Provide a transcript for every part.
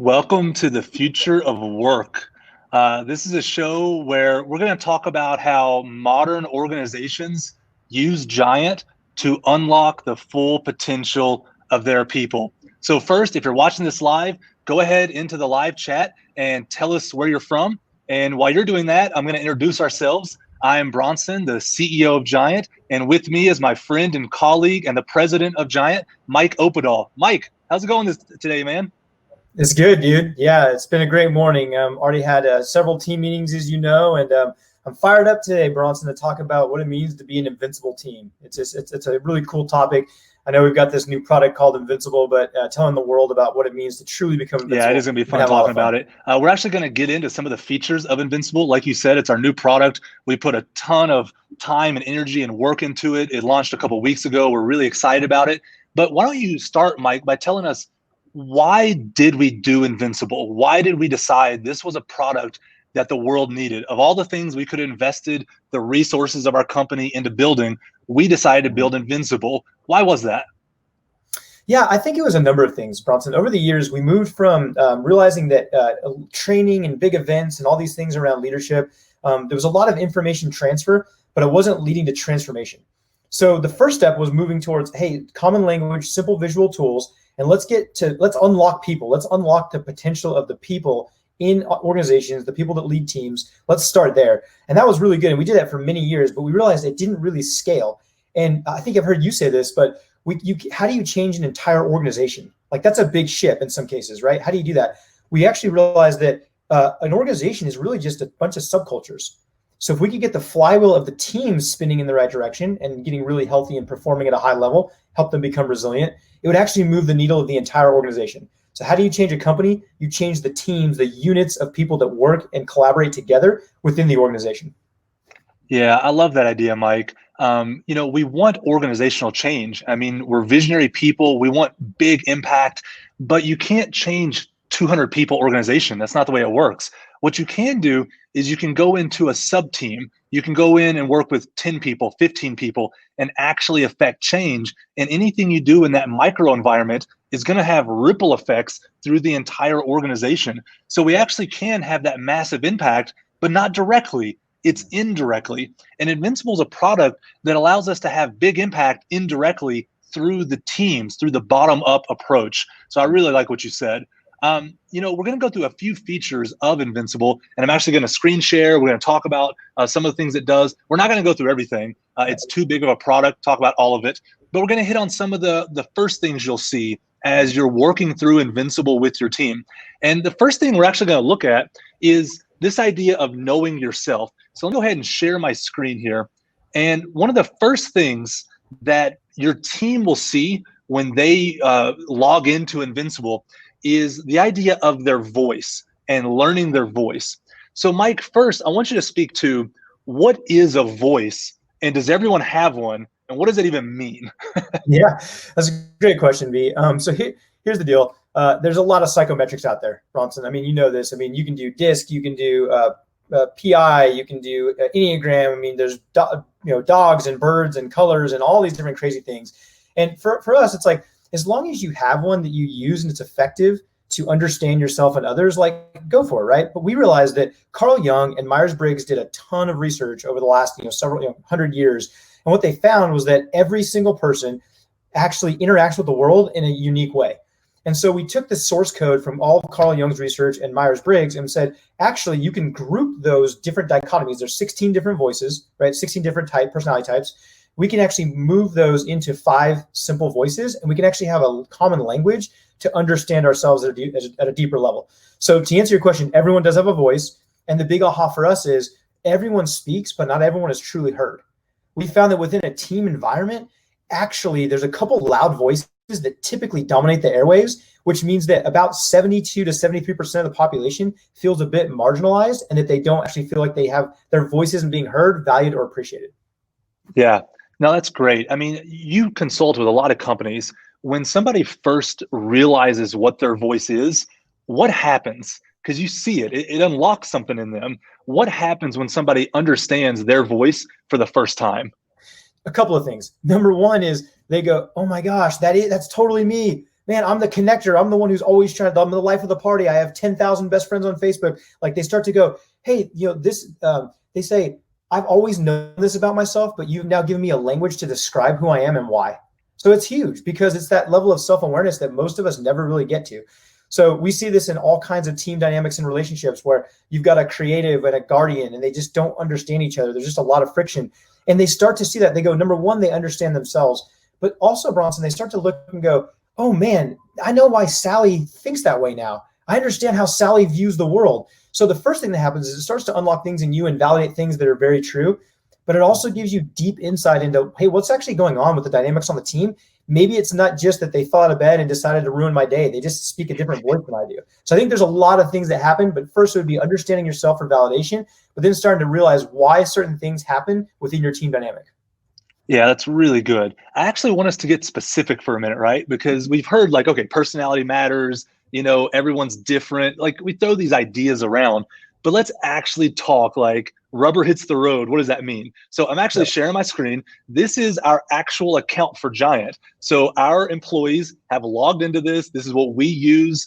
Welcome to the future of work. This is a show where we're going to talk about how modern organizations use Giant to unlock the full potential of their people. So first, if you're watching this live, go ahead into the live chat and tell us where you're from. And while you're doing that, I'm going to introduce ourselves. I am Bronson, the CEO of Giant, and with me is my friend and colleague and the president of Giant, Mike Opedal. Mike, how's it going today, man? It's good, dude. Yeah, it's been a great morning. Already had several team meetings, as you know, and I'm fired up today, Bronson, to talk about what it means to be an invincible team. It's a really cool topic. I know we've got this new product called Invincible, but telling the world about what it means to truly become invincible. Yeah, it is going to be fun talking about it. We're actually going to get into some of the features of Invincible. Like you said, it's our new product. We put a ton of time and energy and work into it. It launched a couple of weeks ago. We're really excited about it. But why don't you start, Mike, by telling us, why did we do Invincible? Why did we decide this was a product that the world needed? Of all the things we could have invested the resources of our company into building, we decided to build Invincible. Why was that? Yeah, I think it was a number of things, Bronson. Over the years, we moved from realizing that training and big events and all these things around leadership, there was a lot of information transfer, but it wasn't leading to transformation. So the first step was moving towards, hey, common language, simple visual tools, and let's unlock people. Let's unlock the potential of the people in organizations, the people that lead teams. Let's start there. And that was really good. And we did that for many years, but we realized it didn't really scale. And I think I've heard you say this, but how do you change an entire organization? Like, that's a big ship in some cases, right? How do you do that? We actually realized that an organization is really just a bunch of subcultures. So if we could get the flywheel of the teams spinning in the right direction and getting really healthy and performing at a high level, help them become resilient, it would actually move the needle of the entire organization. So how do you change a company? You change the teams, the units of people that work and collaborate together within the organization. Yeah, I love that idea, Mike. We want organizational change. I mean, we're visionary people. We want big impact, but you can't change 200 people organization. That's not the way it works. What you can do is you can go into a sub team. You can go in and work with 10 people, 15 people, and actually affect change. And anything you do in that micro environment is going to have ripple effects through the entire organization. So we actually can have that massive impact, but not directly. It's indirectly. And Invincible is a product that allows us to have big impact indirectly through the teams, through the bottom-up approach. So I really like what you said. We're going to go through a few features of Invincible, and I'm actually going to screen share. We're going to talk about some of the things it does. We're not going to go through everything. It's too big of a product, talk about all of it. But we're going to hit on some of the first things you'll see as you're working through Invincible with your team. And the first thing we're actually going to look at is this idea of knowing yourself. So let me go ahead and share my screen here. And one of the first things that your team will see when they log into Invincible is the idea of their voice and learning their voice. So Mike, first, I want you to speak to what is a voice, and does everyone have one, and what does it even mean? Yeah, that's a great question, V. So here's the deal. There's a lot of psychometrics out there, Bronson. I mean, you know this. I mean, you can do DISC, you can do PI, you can do Enneagram. I mean, there's dogs and birds and colors and all these different crazy things. And for us, it's like, as long as you have one that you use and it's effective to understand yourself and others, like, go for it, right? But we realized that Carl Jung and Myers-Briggs did a ton of research over the last several 100 years. And what they found was that every single person actually interacts with the world in a unique way. And so we took the source code from all of Carl Jung's research and Myers-Briggs and said, actually, you can group those different dichotomies. There's 16 different voices, right? 16 different personality types. We can actually move those into 5 simple voices, and we can actually have a common language to understand ourselves at a deeper level. So to answer your question, everyone does have a voice. And the big aha for us is everyone speaks, but not everyone is truly heard. We found that within a team environment, actually, there's a couple loud voices that typically dominate the airwaves, which means that about 72 to 73% of the population feels a bit marginalized and that they don't actually feel like they have their voice isn't being heard, valued, or appreciated. Yeah, no, that's great. I mean, you consult with a lot of companies. When somebody first realizes what their voice is, what happens? Because you see it unlocks something in them. What happens when somebody understands their voice for the first time? A couple of things. Number one is they go, oh my gosh, that's totally me. man, I'm the connector. I'm the one who's always trying to, I'm the life of the party. I have 10,000 best friends on Facebook. Like they start to go, hey, this, they say, I've always known this about myself, but you've now given me a language to describe who I am and why. So it's huge because it's that level of self-awareness that most of us never really get to. So we see this in all kinds of team dynamics and relationships where you've got a creative and a guardian and they just don't understand each other. There's just a lot of friction. And they start to see that. They go, number one, they understand themselves. But also, Bronson, they start to look and go, oh, man, I know why Sally thinks that way now. I understand how Sally views the world. So the first thing that happens is it starts to unlock things in you and validate things that are very true. But it also gives you deep insight into, hey, what's actually going on with the dynamics on the team? Maybe it's not just that they fell out of bed and decided to ruin my day. They just speak a different voice than I do. So I think there's a lot of things that happen, but first it would be understanding yourself for validation, but then starting to realize why certain things happen within your team dynamic. Yeah, that's really good. I actually want us to get specific for a minute, right? Because we've heard like, okay, personality matters, everyone's different. Like we throw these ideas around, but let's actually talk like rubber hits the road. What does that mean? So I'm actually sharing my screen. This is our actual account for Giant. So our employees have logged into this. This is what we use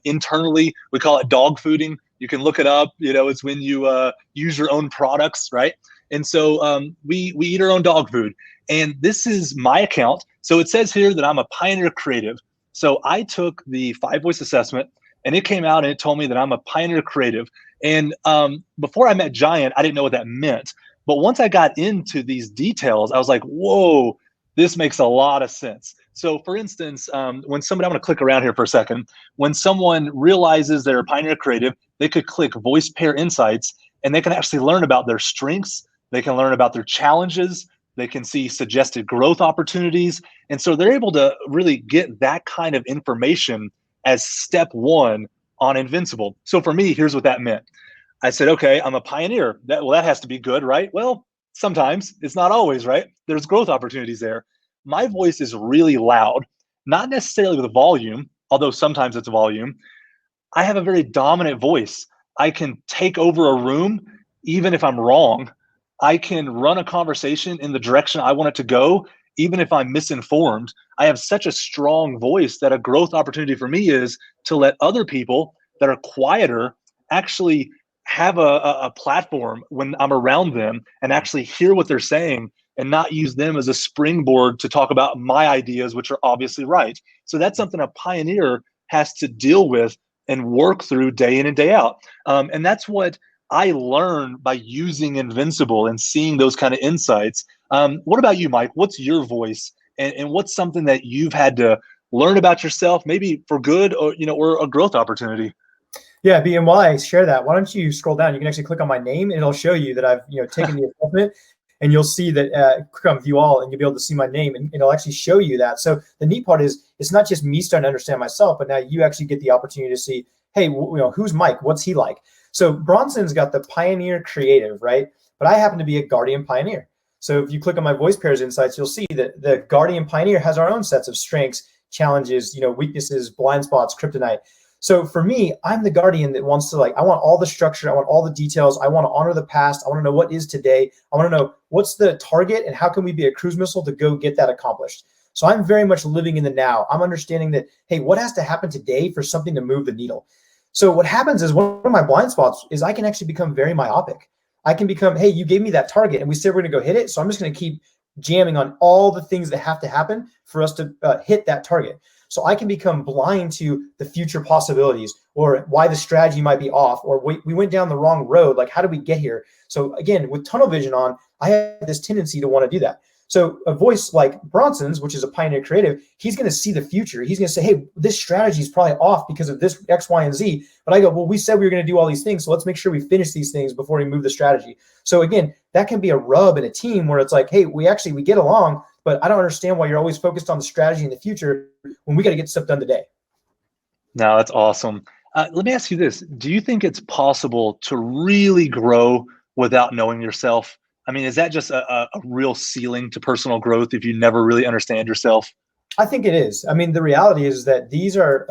internally. We call it dog fooding. You can look it up. It's when you use your own products, right? And so we eat our own dog food. And this is my account. So it says here that I'm a pioneer creative. So I took the 5-voice assessment and it came out and it told me that I'm a pioneer creative. And before I met Giant, I didn't know what that meant. But once I got into these details, I was like, whoa, this makes a lot of sense. So for instance, when somebody, I'm going to click around here for a second. When someone realizes they're a pioneer creative, they could click voice pair insights and they can actually learn about their strengths. They can learn about their challenges. They can see suggested growth opportunities. And so they're able to really get that kind of information as step one on Invincible. So for me, here's what that meant. I said, okay, I'm a pioneer. That has to be good, right? Well, sometimes it's not always, right? There's growth opportunities there. My voice is really loud, not necessarily with volume, although sometimes it's volume. I have a very dominant voice. I can take over a room even if I'm wrong. I can run a conversation in the direction I want it to go, even if I'm misinformed. I have such a strong voice that a growth opportunity for me is to let other people that are quieter actually have a platform when I'm around them and actually hear what they're saying and not use them as a springboard to talk about my ideas, which are obviously right. So that's something a pioneer has to deal with and work through day in and day out. And that's what I learned by using Invincible and seeing those kind of insights. What about you, Mike? What's your voice, and what's something that you've had to learn about yourself, maybe for good or a growth opportunity? Yeah, B, and while I share that, why don't you scroll down? You can actually click on my name, and it'll show you that I've taken the assessment, and you'll see that click on View All, and you'll be able to see my name, and it'll actually show you that. So the neat part is it's not just me starting to understand myself, but now you actually get the opportunity to see, hey, who's Mike? What's he like? So Bronson's got the pioneer creative, right? But I happen to be a guardian pioneer. So if you click on my voice pairs insights, you'll see that the guardian pioneer has our own sets of strengths, challenges, weaknesses, blind spots, kryptonite. So for me, I'm the guardian that wants to I want all the structure. I want all the details. I want to honor the past. I want to know what is today. I want to know what's the target and how can we be a cruise missile to go get that accomplished. So I'm very much living in the now. I'm understanding that, hey, what has to happen today for something to move the needle? So what happens is one of my blind spots is I can actually become very myopic. I can become, hey, you gave me that target and we said we're going to go hit it. So I'm just going to keep jamming on all the things that have to happen for us to hit that target. So I can become blind to the future possibilities or why the strategy might be off or we went down the wrong road. Like, how did we get here? So again, with tunnel vision on, I have this tendency to want to do that. So a voice like Bronson's, which is a pioneer creative, he's going to see the future. He's going to say, hey, this strategy is probably off because of this X, Y, and Z. But I go, well, we said we were going to do all these things. So let's make sure we finish these things before we move the strategy. So again, that can be a rub in a team where it's like, hey, we get along, but I don't understand why you're always focused on the strategy in the future when we got to get stuff done today. No, that's awesome. Let me ask you this. Do you think it's possible to really grow without knowing yourself? I mean, is that just a real ceiling to personal growth if you never really understand yourself? I think it is. I mean, the reality is that these are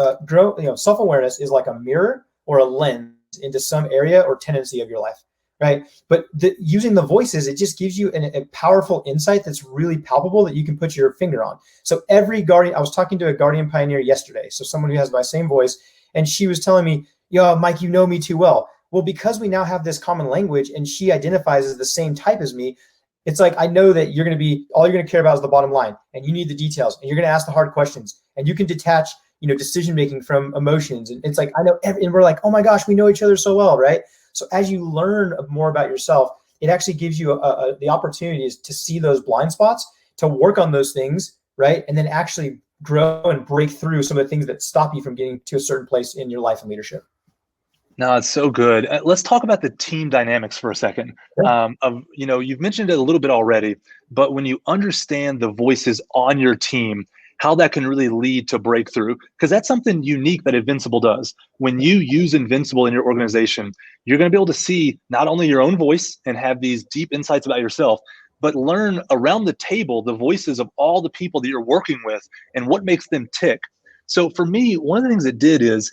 self-awareness is like a mirror or a lens into some area or tendency of your life, right? But using the voices, it just gives you a powerful insight that's really palpable that you can put your finger on. So every guardian, I was talking to a guardian pioneer yesterday, so someone who has my same voice, and she was telling me, yo, Mike, you know me too well. Well, because we now have this common language and she identifies as the same type as me, it's like, I know that you're going to be, all you're going to care about is the bottom line, and you need the details, and you're going to ask the hard questions, and you can detach, decision-making from emotions. And it's like, I know, and we're like, oh my gosh, we know each other so well, right? So as you learn more about yourself, it actually gives you the opportunities to see those blind spots, to work on those things, right? And then actually grow and break through some of the things that stop you from getting to a certain place in your life and leadership. No, it's so good. Let's talk about the team dynamics for a second. Yeah. You've mentioned it a little bit already, but when you understand the voices on your team, how that can really lead to breakthrough, because that's something unique that Invincible does. When you use Invincible in your organization, you're going to be able to see not only your own voice and have these deep insights about yourself, but learn around the table the voices of all the people that you're working with and what makes them tick. So for me, one of the things it did is,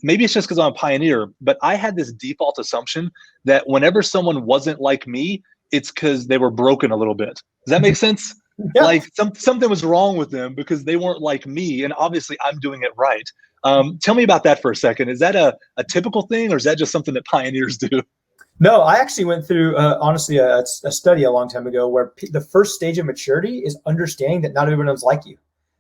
maybe it's just because I'm a pioneer, but I had this default assumption that whenever someone wasn't like me, it's because they were broken a little bit. Does that make sense? Yeah. Like something was wrong with them because they weren't like me, and obviously I'm doing it right. Tell me about that for a second. Is that a typical thing, or is that just something that pioneers do? No, I actually went through, honestly, a study a long time ago where the first stage of maturity is understanding that not everyone's like you.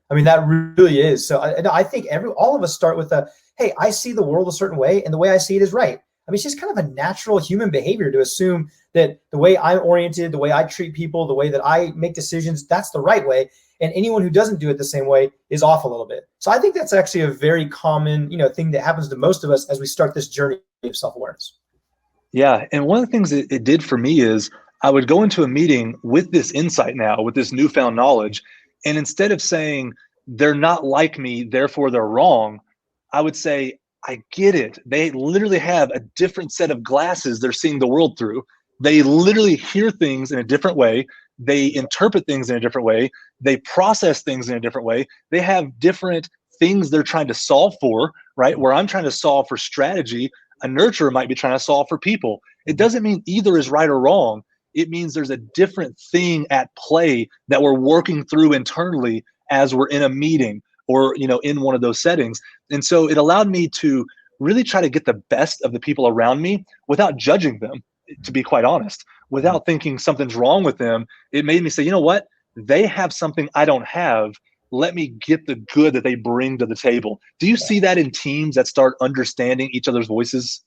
I mean, that really is. So I think all of us start with hey, I see the world a certain way, and the way I see it is right. I mean, it's just kind of a natural human behavior to assume that the way I'm oriented, the way I treat people, the way that I make decisions, that's the right way. And anyone who doesn't do it the same way is off a little bit. So I think that's actually a very common, thing that happens to most of us as we start this journey of self-awareness. Yeah, and one of the things it did for me is I would go into a meeting with this insight now, with this newfound knowledge, and instead of saying they're not like me, therefore they're wrong, I would say, I get it. They literally have a different set of glasses they're seeing the world through. They literally hear things in a different way. They interpret things in a different way. They process things in a different way. They have different things they're trying to solve for, right? Where I'm trying to solve for strategy, a nurturer might be trying to solve for people. It doesn't mean either is right or wrong. It means there's a different thing at play that we're working through internally as we're in a meeting or in one of those settings. And so it allowed me to really try to get the best of the people around me without judging them, to be quite honest, without thinking something's wrong with them. It made me say, you know what? They have something I don't have. Let me get the good that they bring to the table. Do you see that in teams that start understanding each other's voices?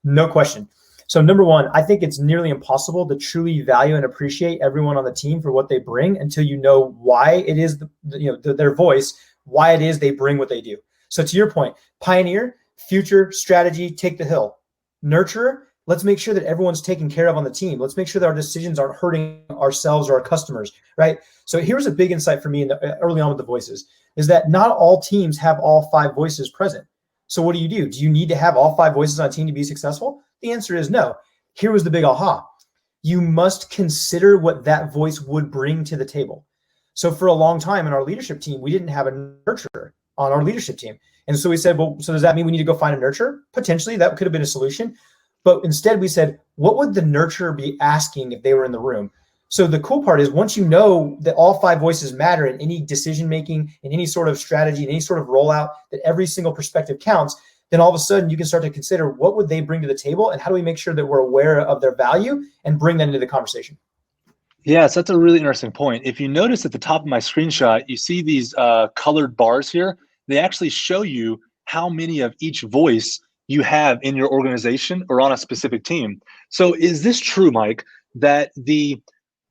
No question. So number one, I think it's nearly impossible to truly value and appreciate everyone on the team for what they bring until you know why it is their voice, why it is they bring what they do. So to your point, pioneer, future, strategy, take the hill. Nurturer, let's make sure that everyone's taken care of on the team. Let's make sure that our decisions aren't hurting ourselves or our customers, right? So here's a big insight for me early on with the voices, is that not all teams have all 5 voices present. So what do? Do you need to have all 5 voices on a team to be successful? The answer is no. Here was the big aha. You must consider what that voice would bring to the table. So for a long time in our leadership team, we didn't have a nurturer on our leadership team. And so we said, well, so does that mean we need to go find a nurturer? Potentially, that could have been a solution. But instead we said, what would the nurturer be asking if they were in the room? So the cool part is once you know that all 5 voices matter in any decision-making, in any sort of strategy, in any sort of rollout, that every single perspective counts, then all of a sudden you can start to consider what would they bring to the table and how do we make sure that we're aware of their value and bring that into the conversation. Yes, that's a really interesting point. If you notice at the top of my screenshot, you see these colored bars here. They actually show you how many of each voice you have in your organization or on a specific team. So is this true, Mike, that the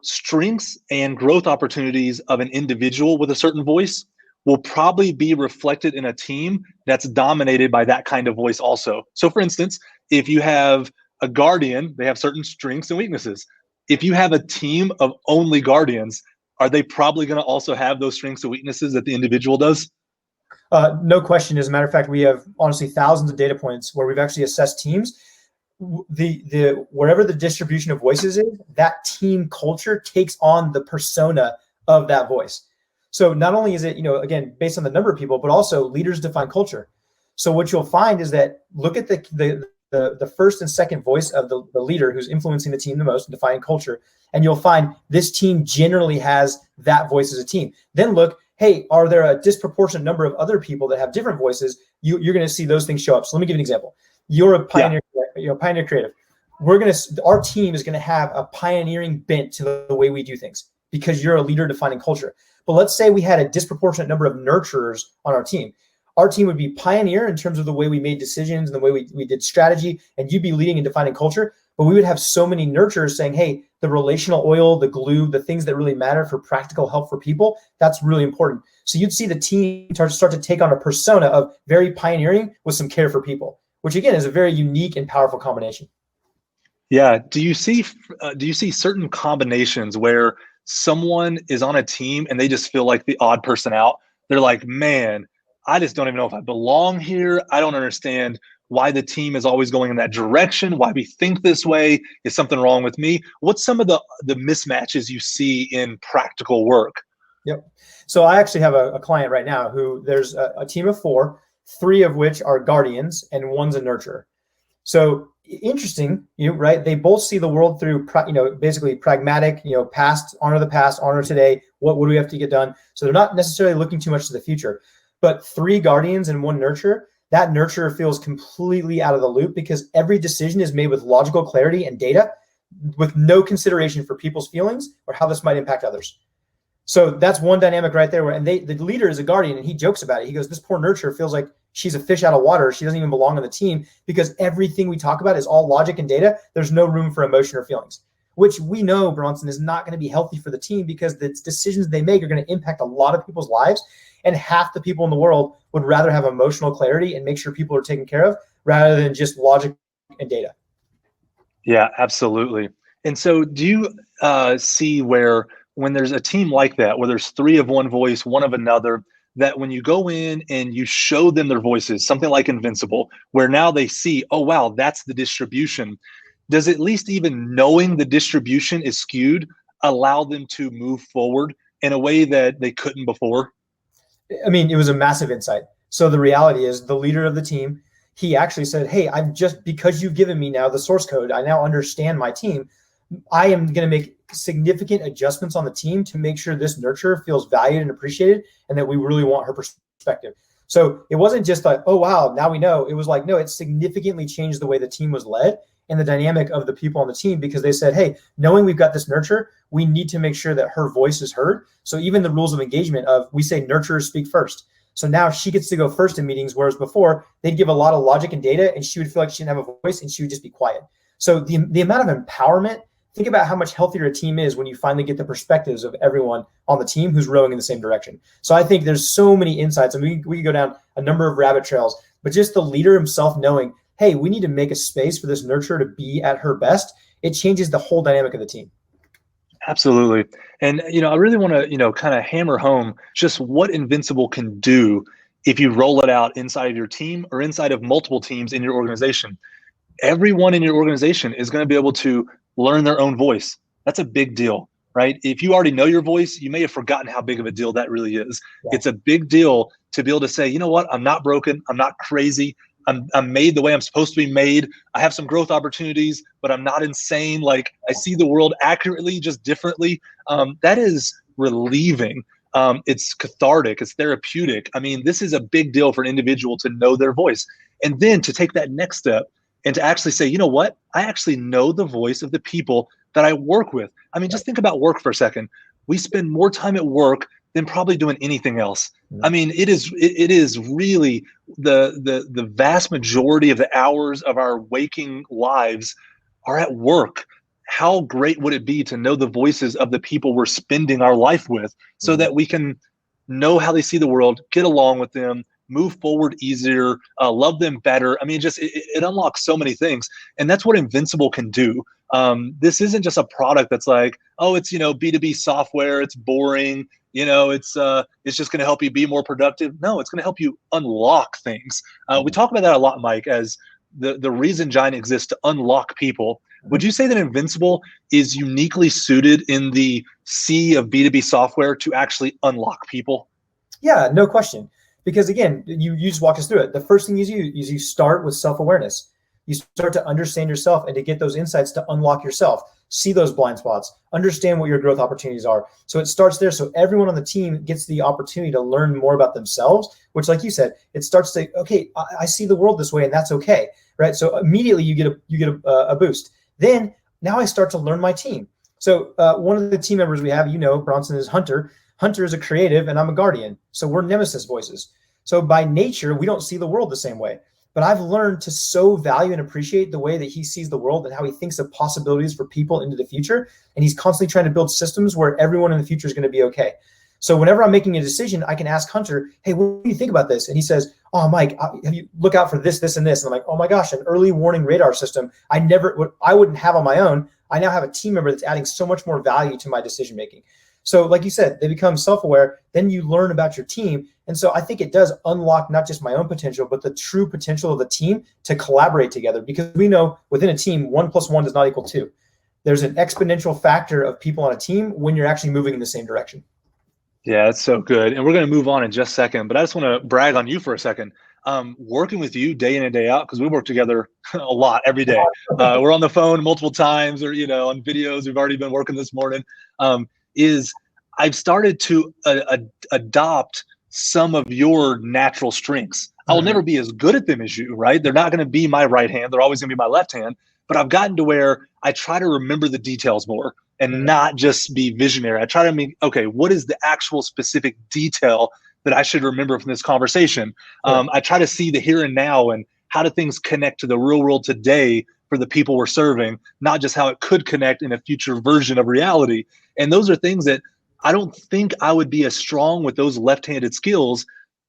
strengths and growth opportunities of an individual with a certain voice will probably be reflected in a team that's dominated by that kind of voice also? So for instance, if you have a guardian, they have certain strengths and weaknesses. If you have a team of only guardians, are they probably going to also have those strengths and weaknesses that the individual does? No question. As a matter of fact, we have honestly thousands of data points where we've actually assessed teams. Wherever the distribution of voices is, that team culture takes on the persona of that voice. So not only is it, again, based on the number of people, but also leaders define culture. So what you'll find is that look at the the first and second voice of the leader who's influencing the team the most and defining culture. And you'll find this team generally has that voice as a team. Then look, hey, are there a disproportionate number of other people that have different voices? You're going to see those things show up. So let me give you an example. You're a pioneer, pioneer creative. Our team is going to have a pioneering bent to the way we do things because you're a leader defining culture. But let's say we had a disproportionate number of nurturers on our team. Our team would be pioneer in terms of the way we made decisions and the way we did strategy, and you'd be leading and defining culture. But we would have so many nurturers saying, hey, the relational oil, the glue, the things that really matter for practical help for people, that's really important. So you'd see the team start to take on a persona of very pioneering with some care for people, which again is a very unique and powerful combination. Yeah. Do you see certain combinations where someone is on a team and they just feel like the odd person out? They're like, man, I just don't even know if I belong here. I don't understand why the team is always going in that direction, why we think this way. Is something wrong with me? What's some of the mismatches you see in practical work? Yep. So I actually have a client right now who there's a team of 4, 3 of which are guardians and one's a nurturer. So interesting, right? They both see the world through, basically pragmatic, past, honor the past, honor today. What do we have to get done? So they're not necessarily looking too much to the future. But 3 guardians and 1 nurturer, that nurturer feels completely out of the loop because every decision is made with logical clarity and data with no consideration for people's feelings or how this might impact others. So that's one dynamic right there. And the leader is a guardian, and he jokes about it. He goes, this poor nurturer feels like she's a fish out of water. She doesn't even belong on the team because everything we talk about is all logic and data. There's no room for emotion or feelings, which we know, Bronson, is not going to be healthy for the team because the decisions they make are going to impact a lot of people's lives. And half the people in the world would rather have emotional clarity and make sure people are taken care of rather than just logic and data. Yeah, absolutely. And so do you see where when there's a team like that, where there's 3 of one voice, 1 of another, that when you go in and you show them their voices, something like Invincible, where now they see, oh, wow, that's the distribution. Does at least even knowing the distribution is skewed allow them to move forward in a way that they couldn't before? I mean, it was a massive insight. So the reality is the leader of the team, he actually said, hey, because you've given me now the source code, I now understand my team. I am going to make significant adjustments on the team to make sure this nurturer feels valued and appreciated and that we really want her perspective. So it wasn't just like, oh, wow, now we know. It was like, no, it significantly changed the way the team was led and the dynamic of the people on the team because they said, hey, knowing we've got this nurturer, we need to make sure that her voice is heard. So even the rules of engagement of we say nurturers speak first. So now she gets to go first in meetings, whereas before they'd give a lot of logic and data and she would feel like she didn't have a voice and she would just be quiet. So the amount of empowerment, think about how much healthier a team is when you finally get the perspectives of everyone on the team who's rowing in the same direction. So I think there's so many insights, and we could go down a number of rabbit trails, but just the leader himself knowing, hey, we need to make a space for this nurturer to be at her best. It changes the whole dynamic of the team. Absolutely. And, I really want to, kind of hammer home just what Invincible can do if you roll it out inside of your team or inside of multiple teams in your organization. Everyone in your organization is going to be able to learn their own voice. That's a big deal, right? If you already know your voice, you may have forgotten how big of a deal that really is. Yeah. It's a big deal to be able to say, you know what, I'm not broken. I'm not crazy. I'm made the way I'm supposed to be made. I have some growth opportunities, but I'm not insane. Like I see the world accurately, just differently. That is relieving. It's cathartic. It's therapeutic. I mean, this is a big deal for an individual to know their voice. And then to take that next step and to actually say, you know what, I actually know the voice of the people that I work with. I mean, just think about work for a second. We spend more time at work than probably doing anything else. I mean, it is really the vast majority of the hours of our waking lives are at work. How great would it be to know the voices of the people we're spending our life with so that we can know how they see the world, get along with them, move forward easier, love them better. I mean, just it unlocks so many things. And that's what Invincible can do. This isn't just a product that's like, oh, it's, B2B software. It's boring. It's just going to help you be more productive. No, it's going to help you unlock things. We talk about that a lot, Mike, as the reason Giant exists to unlock people. Would you say that Invincible is uniquely suited in the sea of B2B software to actually unlock people? Yeah, no question. Because again, you just walk us through it. The first thing is you start with self-awareness. You start to understand yourself and to get those insights to unlock yourself, see those blind spots, understand what your growth opportunities are. So it starts there. So everyone on the team gets the opportunity to learn more about themselves, which, like you said, it starts to, okay, I see the world this way, and that's okay, right? So immediately you get a boost. Then now I start to learn my team. So one of the team members we have, Bronson, is Hunter. Hunter is a creative and I'm a guardian. So we're nemesis voices. So by nature, we don't see the world the same way. But I've learned to so value and appreciate the way that he sees the world and how he thinks of possibilities for people into the future. And he's constantly trying to build systems where everyone in the future is going to be okay. So whenever I'm making a decision, I can ask Hunter, hey, what do you think about this? And he says, oh, Mike, have you look out for this, this, and this. And I'm like, oh my gosh, an early warning radar system I wouldn't have on my own. I now have a team member that's adding so much more value to my decision making. So like you said, they become self-aware, then you learn about your team. And so I think it does unlock not just my own potential, but the true potential of the team to collaborate together, because we know within a team, 1 + 1 does not equal 2. There's an exponential factor of people on a team when you're actually moving in the same direction. Yeah, that's so good. And we're going to move on in just a second, but I just want to brag on you for a second. Working with you day in and day out, because we work together a lot every day. We're on the phone multiple times, or on videos. We've already been working this morning. Is I've started to adopt some of your natural strengths. I will never be as good at them as you, right? They're not going to be my right hand. They're always going to be my left hand. But I've gotten to where I try to remember the details more and not just be visionary. I try to mean, okay, what is the actual specific detail that I should remember from this conversation? I try to see the here and now and how do things connect to the real world today for the people we're serving, not just how it could connect in a future version of reality. And those are things that I don't think I would be as strong with those left-handed skills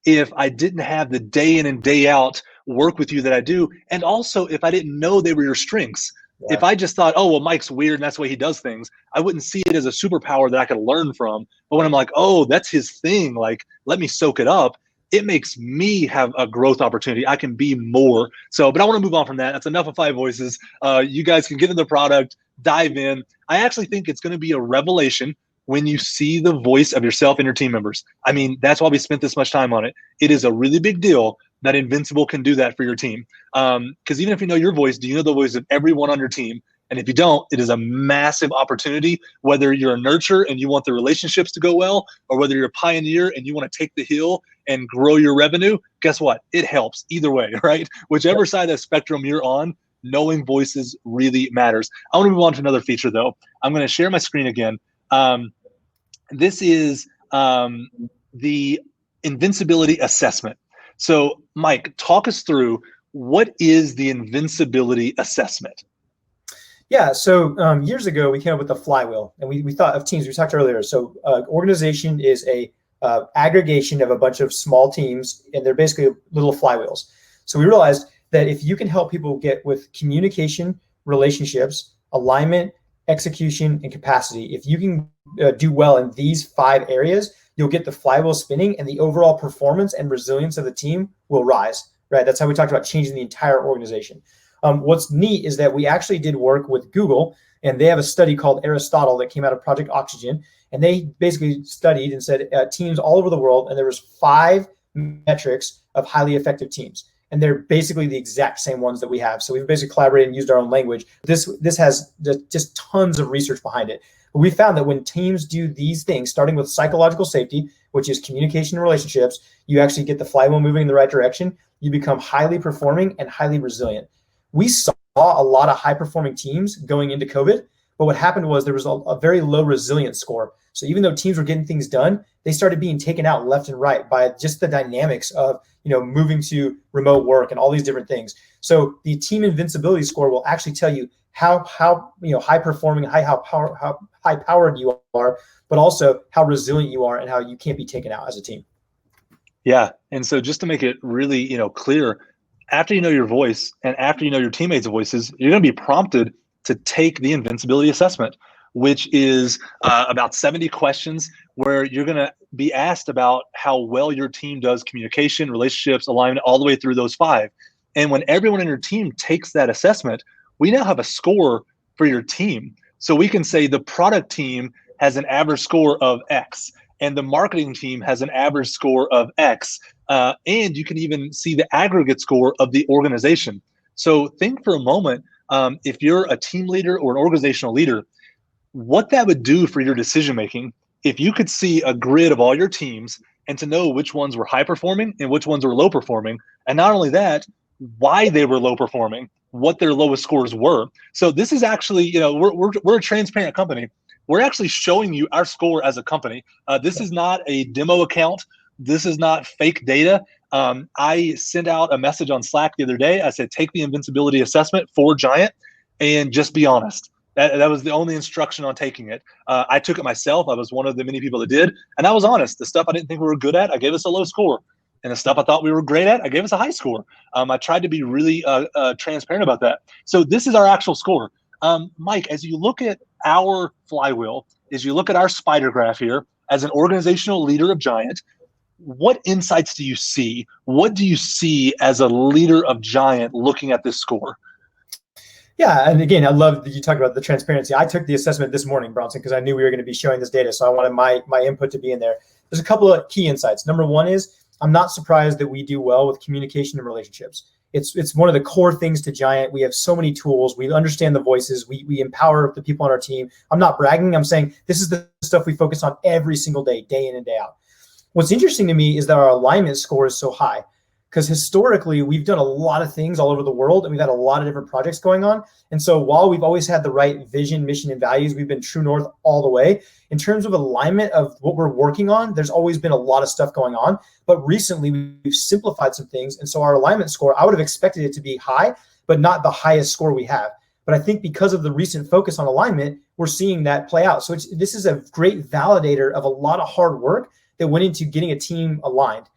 if I didn't have the day in and day out work with you that I do. And also if I didn't know they were your strengths. Yeah. If I just thought, oh, well, Mike's weird and that's the way he does things, I wouldn't see it as a superpower that I could learn from. But when I'm like, oh, that's his thing, like, let me soak it up, it makes me have a growth opportunity. I can be more. So, but I want to move on from that. That's enough of 5 voices. You guys can get into the product, dive in. I actually think it's going to be a revelation when you see the voice of yourself and your team members. I mean, that's why we spent this much time on it. It is a really big deal that Invincible can do that for your team. Because even if you know your voice, do you know the voice of everyone on your team? And if you don't, it is a massive opportunity, whether you're a nurturer and you want the relationships to go well, or whether you're a pioneer and you want to take the hill and grow your revenue. Guess what? It helps either way, right? Whichever side of the spectrum you're on, knowing voices really matters. I want to move on to another feature, though. I'm going to share my screen again. This is the Invincibility Assessment. So, Mike, talk us through, what is the Invincibility Assessment? Yeah, so years ago, we came up with the flywheel, and we thought of teams. We talked earlier. So organization is a aggregation of a bunch of small teams, and they're basically little flywheels. So we realized that if you can help people get with communication, relationships, alignment, execution, and capacity, if you can do well in these 5 areas, you'll get the flywheel spinning, and the overall performance and resilience of the team will rise, right? That's how we talked about changing the entire organization. What's neat is that we actually did work with Google, and they have a study called Aristotle that came out of Project Oxygen, and they basically studied and said teams all over the world, and there was 5 metrics of highly effective teams. And they're basically the exact same ones that we have. So we've basically collaborated and used our own language. This has just tons of research behind it. But we found that when teams do these things, starting with psychological safety, which is communication and relationships, you actually get the flywheel moving in the right direction. You become highly performing and highly resilient. We saw a lot of high-performing teams going into COVID, but what happened was there was a very low resilience score. So even though teams were getting things done, they started being taken out left and right by just the dynamics of moving to remote work and all these different things. So the team invincibility score will actually tell you how high performing, how high powered you are, but also how resilient you are and how you can't be taken out as a team. Yeah, and so just to make it really clear, after you know your voice and after you know your teammates' voices, you're going to be prompted to take the Invincibility Assessment, which is about 70 questions where you're going to be asked about how well your team does communication, relationships, alignment, all the way through those 5. And when everyone in your team takes that assessment, we now have a score for your team. So we can say the product team has an average score of X, and the marketing team has an average score of X. And you can even see the aggregate score of the organization. So think for a moment, if you're a team leader or an organizational leader, what that would do for your decision making if you could see a grid of all your teams and to know which ones were high performing and which ones were low performing. And not only that, why they were low performing, what their lowest scores were. So this is actually, we're a transparent company. We're actually showing you our score as a company. This is not a demo account. This is not fake data. I sent out a message on Slack the other day. I said, take the Invincibility Assessment for Giant and just be honest. That was the only instruction on taking it. I took it myself. I was one of the many people that did. And I was honest. The stuff I didn't think we were good at, I gave us a low score. And the stuff I thought we were great at, I gave us a high score. I tried to be really transparent about that. So this is our actual score. Mike, as you look at our flywheel, as you look at our spider graph here, as an organizational leader of Giant, what insights do you see? What do you see as a leader of Giant looking at this score? Yeah, and again, I love that you talk about the transparency. I took the assessment this morning, Bronson, because I knew we were going to be showing this data, so I wanted my input to be in there. There's a couple of key insights. Number one is I'm not surprised that we do well with communication and relationships. It's one of the core things to Giant. We have so many tools. We understand the voices. We empower the people on our team. I'm not bragging. I'm saying this is the stuff we focus on every single day, day in and day out. What's interesting to me is that our alignment score is so high. Because historically, we've done a lot of things all over the world, and we've had a lot of different projects going on. And so while we've always had the right vision, mission, and values, we've been true north all the way. In terms of alignment of what we're working on, there's always been a lot of stuff going on. But recently, we've simplified some things. And so our alignment score, I would have expected it to be high, but not the highest score we have. But I think because of the recent focus on alignment, we're seeing that play out. So this is a great validator of a lot of hard work that went into getting a team aligned.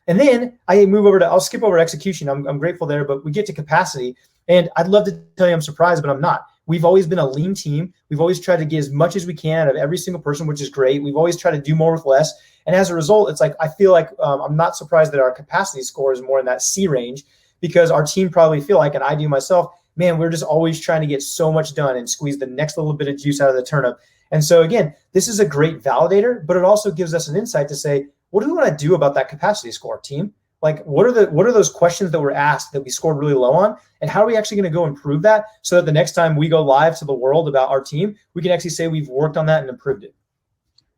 And then I'll skip over execution. I'm grateful there, but we get to capacity. And I'd love to tell you I'm surprised, but I'm not. We've always been a lean team. We've always tried to get as much as we can out of every single person, which is great. We've always tried to do more with less. And as a result, it's like I feel like I'm not surprised that our capacity score is more in that C range, because our team probably feel like, and I do myself, man, we're just always trying to get so much done and squeeze the next little bit of juice out of the turnip. And so again, this is a great validator, but it also gives us an insight to say, what do we want to do about that capacity score, team? Like, what are those questions that were asked that we scored really low on, and how are we actually going to go improve that so that the next time we go live to the world about our team, we can actually say we've worked on that and improved it.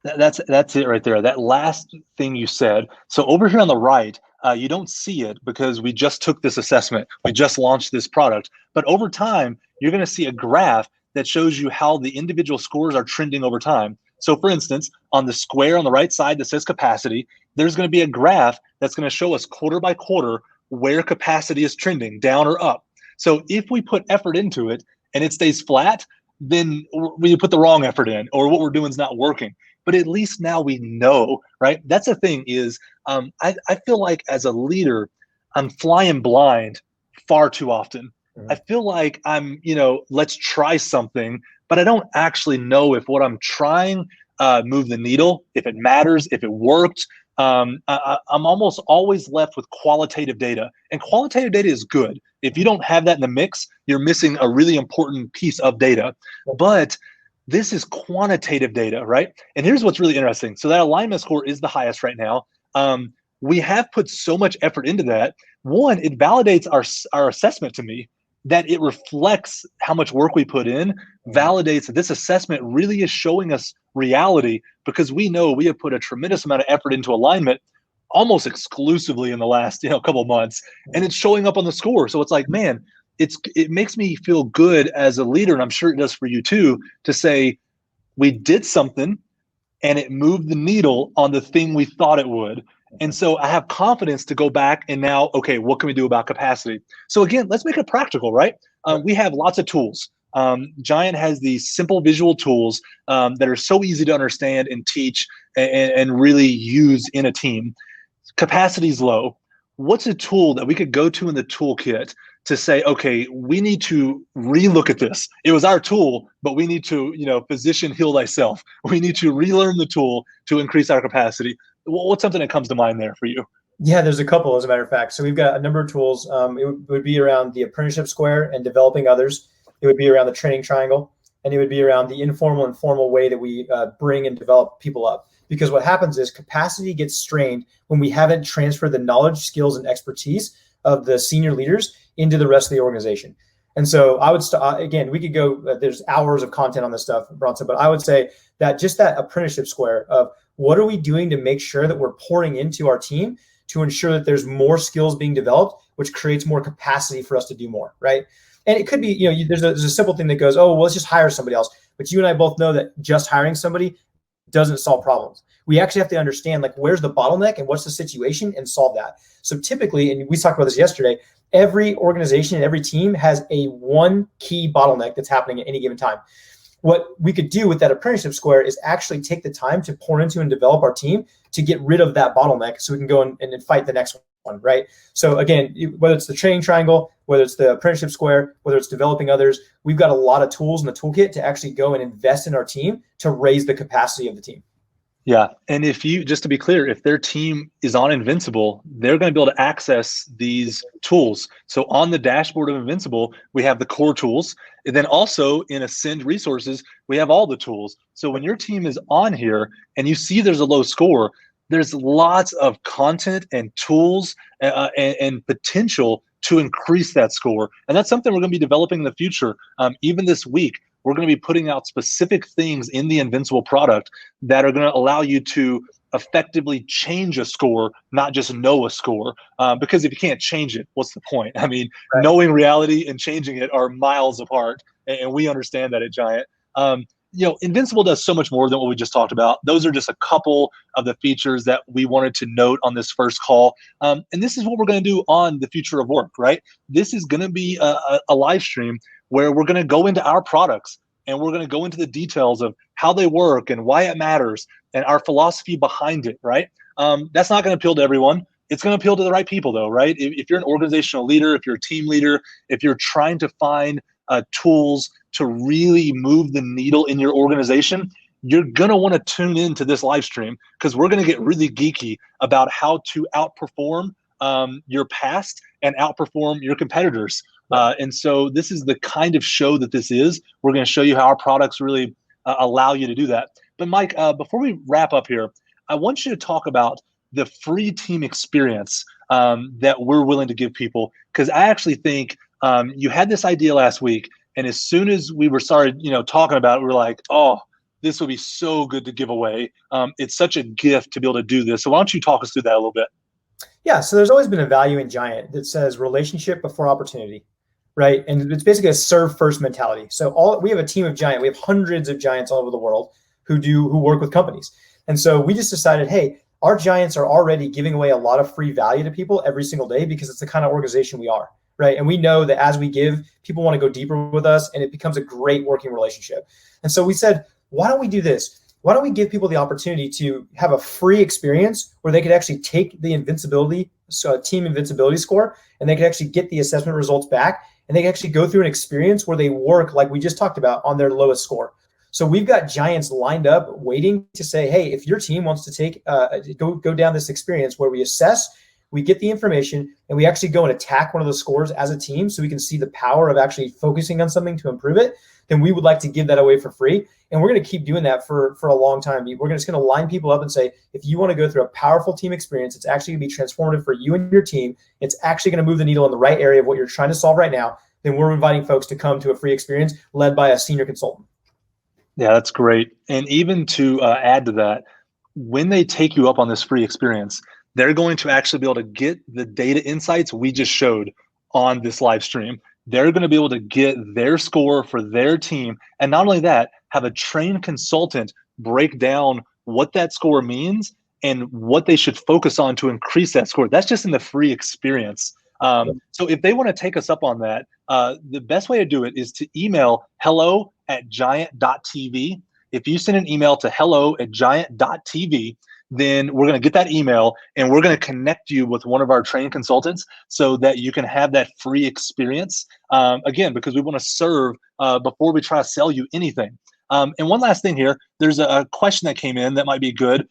That's it right there. That last thing you said. So over here on the right, you don't see it because we just took this assessment. We just launched this product. But over time, you're going to see a graph that shows you how the individual scores are trending over time. So for instance, on the square on the right side that says capacity, there's going to be a graph that's going to show us quarter by quarter where capacity is trending, down or up. So if we put effort into it and it stays flat, then we put the wrong effort in, or what we're doing is not working. But at least now we know, right? That's the thing is, I feel like as a leader, I'm flying blind far too often. I feel like I'm, let's try something, but I don't actually know if what I'm trying move the needle, if it matters, if it worked. I'm almost always left with qualitative data, and qualitative data is good. If you don't have that in the mix, you're missing a really important piece of data. But this is quantitative data, right? And here's what's really interesting. So that alignment score is the highest right now. We have put so much effort into that. One, it validates our assessment to me, that it reflects how much work we put in, validates that this assessment really is showing us reality, because we know we have put a tremendous amount of effort into alignment almost exclusively in the last couple of months, and it's showing up on the score. So it's like, man, it makes me feel good as a leader, and I'm sure it does for you too, to say we did something and it moved the needle on the thing we thought it would. And so I have confidence to go back and now, okay, what can we do about capacity? So again, let's make it practical, right? We have lots of tools. Giant has these simple visual tools that are so easy to understand and teach and really use in a team. Capacity is low. What's a tool that we could go to in the toolkit to say, okay, we need to relook at this. It was our tool, but we need to, physician heal thyself. We need to relearn the tool to increase our capacity. What's something that comes to mind there for you? Yeah, there's a couple, as a matter of fact. So we've got a number of tools. It would be around the apprenticeship square and developing others. It would be around the training triangle, and it would be around the informal and formal way that we bring and develop people up. Because what happens is capacity gets strained when we haven't transferred the knowledge, skills, and expertise of the senior leaders into the rest of the organization. And so I would again, we could go, there's hours of content on this stuff, Bronson, but I would say that just that apprenticeship square of what are we doing to make sure that we're pouring into our team to ensure that there's more skills being developed, which creates more capacity for us to do more, right? And it could be, there's a simple thing that goes, oh, well, let's just hire somebody else. But you and I both know that just hiring somebody doesn't solve problems. We actually have to understand, like, where's the bottleneck and what's the situation and solve that. So typically, and we talked about this yesterday, every organization and every team has a one key bottleneck that's happening at any given time. What we could do with that apprenticeship square is actually take the time to pour into and develop our team to get rid of that bottleneck so we can go and fight the next one, right? So again, whether it's the training triangle, whether it's the apprenticeship square, whether it's developing others, we've got a lot of tools in the toolkit to actually go and invest in our team to raise the capacity of the team. Yeah. And just to be clear, if their team is on Invincible, they're going to be able to access these tools. So on the dashboard of Invincible, we have the core tools. And then also in Ascend resources, we have all the tools. So when your team is on here and you see there's a low score, there's lots of content and tools and potential to increase that score. And that's something we're going to be developing in the future. Even this week, we're going to be putting out specific things in the Invincible product that are going to allow you to effectively change a score, not just know a score. Because if you can't change it, what's the point? I mean, right. Knowing reality and changing it are miles apart, and we understand that at Giant. Invincible does so much more than what we just talked about. Those are just a couple of the features that we wanted to note on this first call. And this is what we're going to do on the Future of Work, right? This is going to be a live stream where we're going to go into our products and we're going to go into the details of how they work and why it matters and our philosophy behind it, right? That's not going to appeal to everyone. It's going to appeal to the right people, though, right? If you're an organizational leader, if you're a team leader, if you're trying to find tools to really move the needle in your organization, you're going to want to tune into this live stream because we're going to get really geeky about how to outperform your past and outperform your competitors. And so this is the kind of show that this is. We're going to show you how our products really allow you to do that. But Mike, before we wrap up here, I want you to talk about the free team experience that we're willing to give people, because I actually think you had this idea last week, and as soon as we were started, talking about it, we were like, oh, this would be so good to give away. It's such a gift to be able to do this. So why don't you talk us through that a little bit? Yeah, so there's always been a value in Giant that says relationship before opportunity, right? And it's basically a serve first mentality. So we have a team of Giant. We have hundreds of Giants all over the world who work with companies. And so we just decided, hey, our Giants are already giving away a lot of free value to people every single day because it's the kind of organization we are, right? And we know that as we give, people want to go deeper with us and it becomes a great working relationship. And so we said, why don't we do this? Why don't we give people the opportunity to have a free experience where they could actually take the team invincibility score and they could actually get the assessment results back and they can actually go through an experience where they work like we just talked about on their lowest score. So we've got Giants lined up waiting to say, hey, if your team wants to take go down this experience where we assess, we get the information, and we actually go and attack one of the scores as a team so we can see the power of actually focusing on something to improve it, then we would like to give that away for free. And we're going to keep doing that for a long time. We're just going to line people up and say, if you want to go through a powerful team experience, it's actually going to be transformative for you and your team. It's actually going to move the needle in the right area of what you're trying to solve right now. Then we're inviting folks to come to a free experience led by a senior consultant. Yeah, that's great. And even to add to that, when they take you up on this free experience, they're going to actually be able to get the data insights we just showed on this live stream. They're going to be able to get their score for their team. And not only that, have a trained consultant break down what that score means and what they should focus on to increase that score. That's just in the free experience. So if they want to take us up on that, the best way to do it is to email hello@giant.tv. If you send an email to hello@giant.tv, then we're going to get that email and we're going to connect you with one of our trained consultants so that you can have that free experience. Again, because we want to serve before we try to sell you anything. And one last thing here, there's a question that came in that might be good.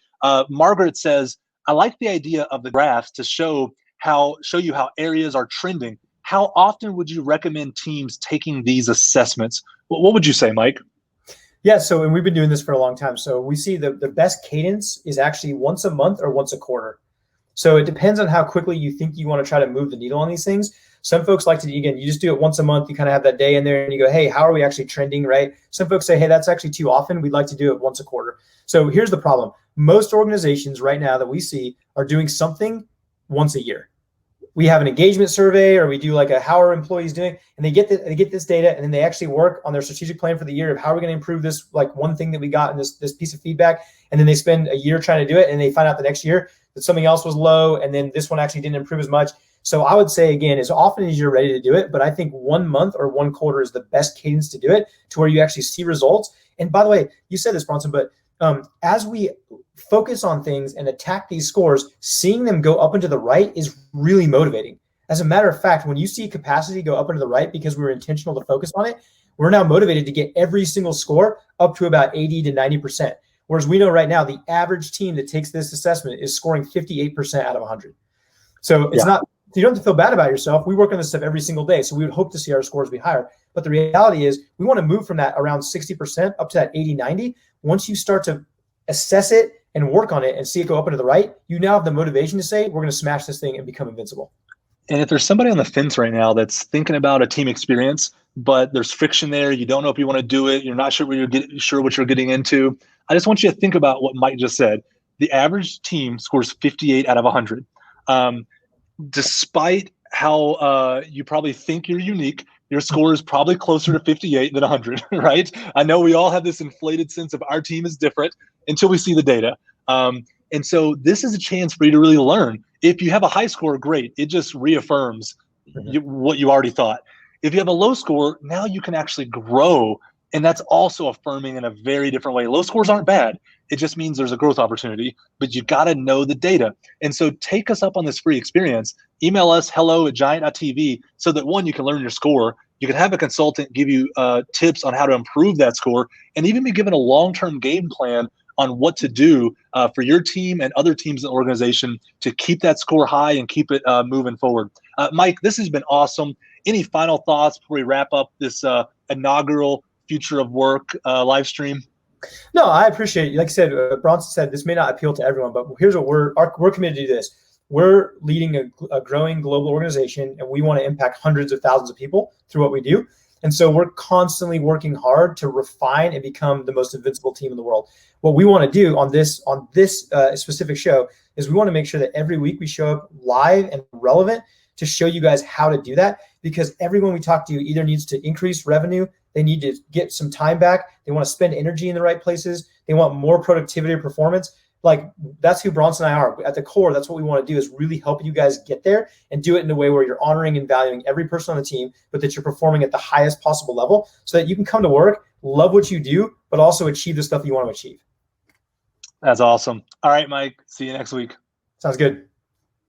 Margaret says, I like the idea of the graphs to show you how areas are trending. How often would you recommend teams taking these assessments? What would you say, Mike? Yeah, and we've been doing this for a long time. So we see the best cadence is actually once a month or once a quarter. So it depends on how quickly you think you want to try to move the needle on these things. Some folks like to, again, you just do it once a month. You kind of have that day in there and you go, hey, how are we actually trending, right? Some folks say, hey, that's actually too often. We'd like to do it once a quarter. So here's the problem. Most organizations right now that we see are doing something once a year. We have an engagement survey, or we do like a how are employees doing, and they get this data, and then they actually work on their strategic plan for the year of how are we going to improve this, like one thing that we got in this piece of feedback, and then they spend a year trying to do it, and they find out the next year that something else was low, and then this one actually didn't improve as much. So I would say, again, as often as you're ready to do it, but I think 1 month or 1 quarter is the best cadence to do it, to where you actually see results. And by the way, you said this, Bronson, but as we focus on things and attack these scores, seeing them go up and to the right is really motivating. As a matter of fact, when you see capacity go up and to the right because we were intentional to focus on it, we're now motivated to get every single score up to about 80 to 90%. Whereas we know right now the average team that takes this assessment is scoring 58% out of 100. So it's not, you don't have to feel bad about yourself. We work on this stuff every single day. So we would hope to see our scores be higher. But the reality is we want to move from that around 60% up to that 80, 90. Once you start to assess it and work on it and see it go up and to the right, you now have the motivation to say, we're going to smash this thing and become invincible. And if there's somebody on the fence right now that's thinking about a team experience, but there's friction there, you don't know if you want to do it, you're not sure what you're getting into, I just want you to think about what Mike just said. The average team scores 58 out of 100. Despite how you probably think you're unique, your score is probably closer to 58 than 100, right? I know we all have this inflated sense of our team is different until we see the data. And so this is a chance for you to really learn. If you have a high score, great. It just reaffirms what you already thought. If you have a low score, now you can actually grow. And that's also affirming in a very different way. Low scores aren't bad. It just means there's a growth opportunity, but you got to know the data. And so take us up on this free experience. Email us hello@giant.tv so that, one, you can learn your score. You can have a consultant give you tips on how to improve that score, and even be given a long-term game plan on what to do for your team and other teams in the organization to keep that score high and keep it moving forward. Mike, this has been awesome. Any final thoughts before we wrap up this inaugural Future of Work live stream? No, I appreciate it. Like I said, Bronson said, this may not appeal to everyone, but here's what we're committed to do this. We're leading a growing global organization, and we want to impact hundreds of thousands of people through what we do. And so we're constantly working hard to refine and become the most invincible team in the world. What we want to do on this specific show is we want to make sure that every week we show up live and relevant to show you guys how to do that, because everyone we talk to either needs to increase revenue, they need to get some time back, they want to spend energy in the right places, they want more productivity or performance. Like, that's who Bronson and I are. At the core, that's what we want to do, is really help you guys get there and do it in a way where you're honoring and valuing every person on the team, but that you're performing at the highest possible level so that you can come to work, love what you do, but also achieve the stuff you want to achieve. That's awesome. All right, Mike. See you next week. Sounds good.